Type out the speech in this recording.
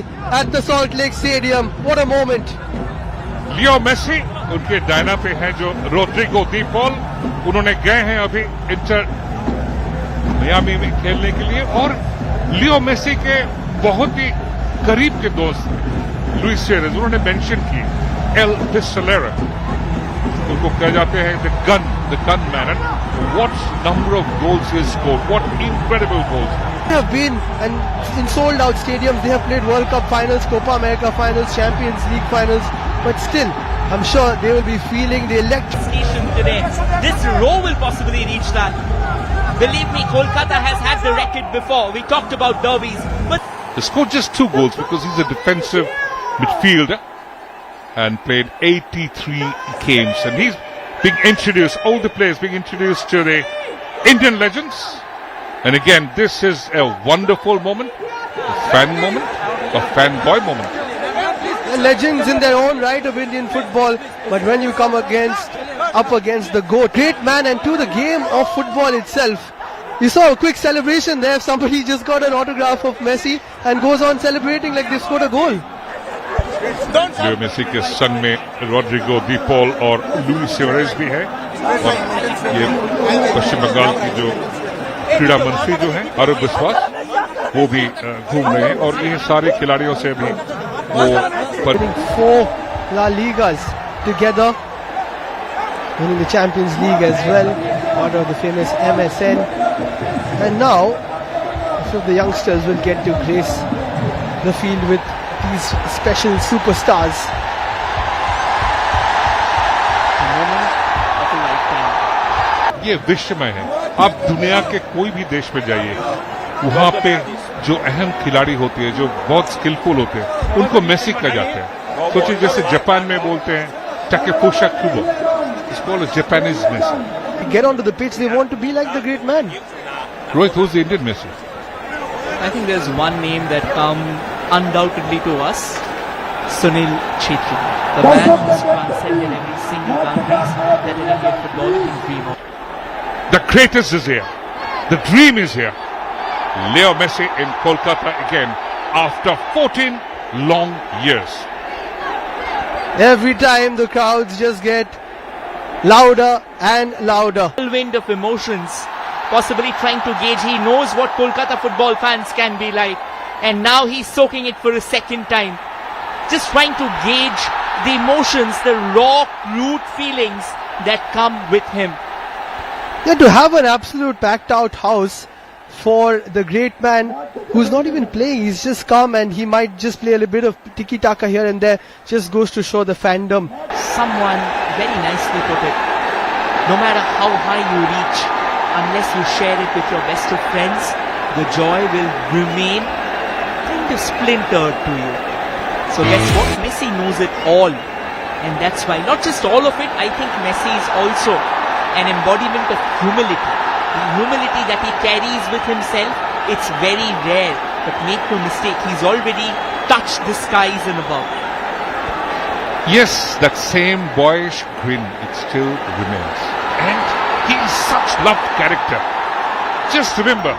victory at the Salt Lake Stadium. What a moment. Leo Messi उनके डायना पे हैं जो रोड्रिगो दी पॉल, उन्होंने गए हैं अभी इंटर मियामी में खेलने के लिए। और लियो मेसी के बहुत ही करीब के दोस्त लुइस सुआरेज, उन्होंने मेंशन की एल पिस्टोलेरा, उनको कह जाते हैं the gun man, and what number of goals he scored, what incredible goals. They have been in sold out stadiums. They have played World Cup finals, Copa America finals, Champions League finals, but still I'm sure they will be feeling the station today. This row will possibly reach that. Believe me, Kolkata has had the record before. We talked about derbies, but He scored just 2 goals because he's a defensive midfielder and played 83 games, and he's being introduced, all the players being introduced to the Indian legends. And again, this is a wonderful moment, a fan moment, a fanboy moment. They're legends in their own right of Indian football, but when you come up against the GOAT, great man, and to the game of football itself, you saw a quick celebration there. Somebody just got an autograph of Messi and goes on celebrating like they scored a goal. Leo Messi के son में Rodrigo De Paul और Luis Suarez भी है, और ये पश्चिम बंगाल की जो क्रीड़ा मंत्री जो है आरोप विश्वास, वो भी घूम रहे हैं, और ये सारे खिलाड़ियों से भी वो Winning 4 La Ligas together, winning the Champions League as well, part of the famous MSN, and now some of the youngsters will get to grace the field with these special superstars. ये विश्वमय है। आप दुनिया के कोई भी देश में जाइए, वहां पे जो अहम खिलाड़ी होते हैं, जो बहुत स्किलफुल होते हैं, उनको मेसी कहा जाते हैं। सोचिए जैसे जापान में बोलते हैं Takefusa Kubo, it's called Japanese Messi. Get onto the pitch, they want to be like the great man. Rohit, who's the Indian Messi? I think there's one name that comes undoubtedly to us: Sunil Chhetri, the man who's transcended every single boundaries that an Indian footballer can dream of. The greatest is here. The dream is here. Leo Messi in Kolkata again after 14 long years. Every time the crowds just get louder and louder. Whirlwind of emotions, possibly trying to gauge. He knows what Kolkata football fans can be like, and now he's soaking it for a second time. Just trying to gauge the emotions, the raw, root feelings that come with him. Yeah, to have an absolute packed out house for the great man who's not even playing, he's just come and he might just play a little bit of tiki-taka here and there, just goes to show the fandom. Someone very nicely put it: no matter how high you reach, unless you share it with your best of friends, the joy will remain kind of splintered to you. So guess what? Messi knows it all, and that's why, not just all of it, I think Messi is also an embodiment of humility. The humility that he carries with himself, it's very rare, but make no mistake, he's already touched the skies and above. Yes, that same boyish grin, it still remains. And he is such loved character. Just remember,